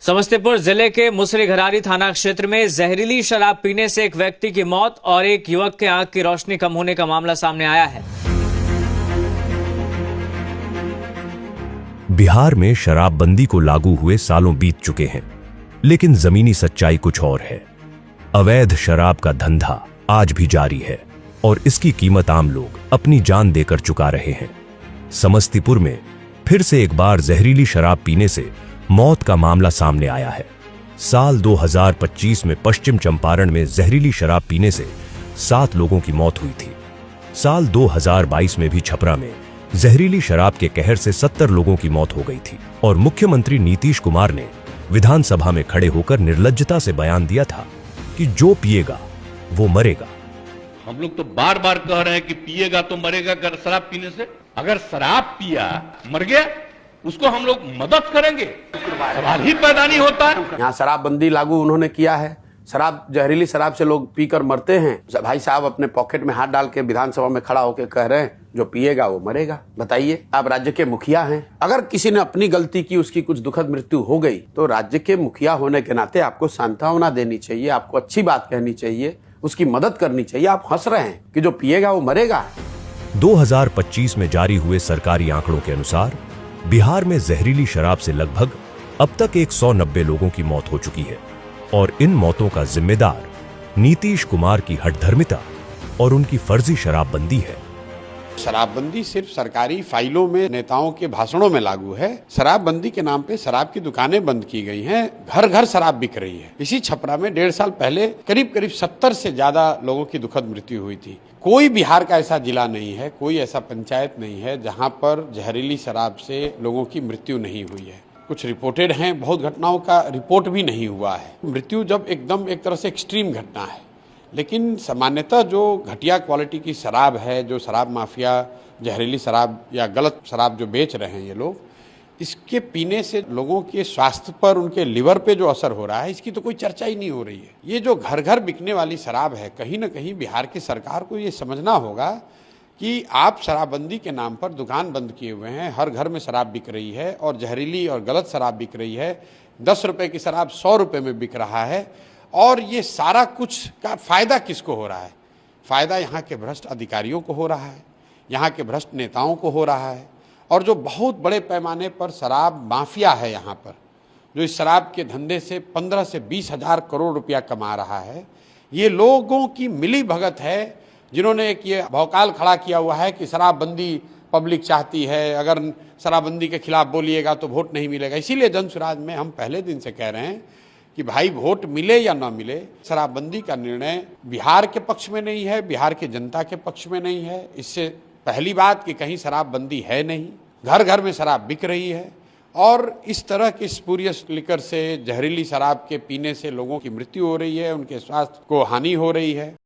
समस्तीपुर जिले के मुसरीघरारी थाना क्षेत्र में जहरीली शराब पीने से एक व्यक्ति की मौत और एक युवक के आंख की रोशनी कम होने का मामला सामने आया है। बिहार में शराबबंदी को लागू हुए सालों बीत चुके हैं, लेकिन जमीनी सच्चाई कुछ और है। अवैध शराब का धंधा आज भी जारी है और इसकी कीमत आम लोग अपनी जान देकर चुका रहे हैं। समस्तीपुर में फिर से एक बार जहरीली शराब पीने से मौत का मामला सामने आया है। साल 2025 में पश्चिम चंपारण में जहरीली शराब पीने से 7 लोगों की मौत हुई थी। साल 2022 में भी छपरा में जहरीली शराब के कहर से 70 लोगों की मौत हो गई थी और मुख्यमंत्री नीतीश कुमार ने विधानसभा में खड़े होकर निर्लज्जता से बयान दिया था कि जो पिएगा वो मरेगा। हम लोग तो बार बार कह रहे हैं कि पिएगा तो मरेगा। अगर शराब पीने से अगर शराब पिया मर गया, उसको हम लोग मदद करेंगे, सवाल ही पैदा नहीं होता है। यहाँ शराबबंदी लागू उन्होंने किया है। शराब, जहरीली शराब से लोग पीकर मरते हैं। भाई साहब अपने पॉकेट में हाथ डाल के विधानसभा में खड़ा होकर कह रहे हैं जो पिएगा वो मरेगा। बताइए, आप राज्य के मुखिया हैं। अगर किसी ने अपनी गलती की, उसकी कुछ दुखद मृत्यु हो गई, तो राज्य के मुखिया होने के नाते आपको सांत्वना देनी चाहिए, आपको अच्छी बात कहनी चाहिए, उसकी मदद करनी चाहिए। आप हंस रहे हैं कि जो पिएगा वो मरेगा। 2025 में जारी हुए सरकारी आंकड़ों के अनुसार बिहार में जहरीली शराब से लगभग अब तक 190 लोगों की मौत हो चुकी है और इन मौतों का जिम्मेदार नीतीश कुमार की हठधर्मिता और उनकी फर्जी शराबबंदी है। शराबबंदी सिर्फ सरकारी फाइलों में, नेताओं के भाषणों में लागू है। शराबबंदी के नाम पे शराब की दुकानें बंद की गई हैं, घर घर शराब बिक रही है। इसी छपरा में 1.5 साल पहले करीब 70 से ज्यादा लोगों की दुखद मृत्यु हुई थी। कोई बिहार का ऐसा जिला नहीं है, कोई ऐसा पंचायत नहीं है जहां पर जहरीली शराब से लोगों की मृत्यु नहीं हुई है। कुछ रिपोर्टेड हैं, बहुत घटनाओं का रिपोर्ट भी नहीं हुआ है। मृत्यु जब एकदम एक तरह से एक्सट्रीम घटना है, लेकिन सामान्यतः जो घटिया क्वालिटी की शराब है, जो शराब माफिया जहरीली शराब या गलत शराब जो बेच रहे हैं ये लोग, इसके पीने से लोगों के स्वास्थ्य पर, उनके लिवर पे जो असर हो रहा है, इसकी तो कोई चर्चा ही नहीं हो रही है। ये जो घर घर बिकने वाली शराब है, कहीं ना कहीं बिहार की सरकार को ये समझना होगा कि आप शराबबंदी के नाम पर दुकान बंद किए हुए हैं, हर घर में शराब बिक रही है और जहरीली और गलत शराब बिक रही है। 10 रुपए की शराब 100 रुपए में बिक रहा है और ये सारा कुछ का फायदा किसको हो रहा है? फायदा यहाँ के भ्रष्ट अधिकारियों को हो रहा है, यहाँ के भ्रष्ट नेताओं को हो रहा है और जो बहुत बड़े पैमाने पर शराब माफिया है यहाँ पर, जो इस शराब के धंधे से 15 से 20 हजार करोड़ रुपया कमा रहा है। ये लोगों की मिली भगत है जिन्होंने एक ये भौकाल खड़ा किया हुआ है कि शराबबंदी पब्लिक चाहती है, अगर शराबबंदी के खिलाफ बोलिएगा तो वोट नहीं मिलेगा। इसीलिए जनसुराज में हम पहले दिन से कह रहे हैं कि भाई वोट मिले या ना मिले, शराबबंदी का निर्णय बिहार के पक्ष में नहीं है, बिहार की जनता के पक्ष में नहीं है। इससे पहली बात कि कहीं शराबबंदी है नहीं, घर घर में शराब बिक रही है और इस तरह के स्पूरियस लिकर से, जहरीली शराब के पीने से लोगों की मृत्यु हो रही है, उनके स्वास्थ्य को हानि हो रही है।